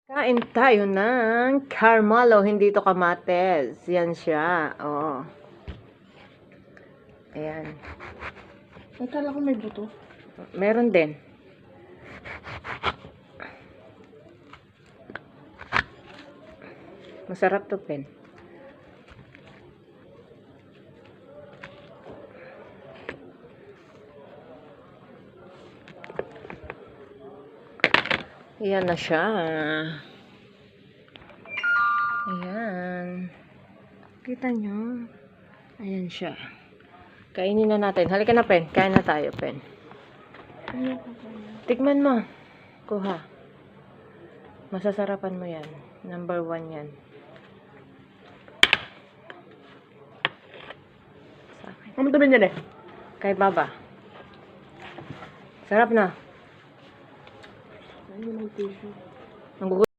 Kain tayo ng Carmelo, hindi to kamates. Yan siya. Oo. Ayan. Akala ko may buto. Meron din. Masarap to, Pen. Ayan na siya. Ayan. Kita nyo? Ayan siya. Kainin na natin. Halika na, Pen. Kain na tayo, Pen. Tikman mo. Kuha. Masasarapan mo yan. Number 1 yan. Ano tabi niya Kay Baba. Sarap na. Ano yung tissue? Ang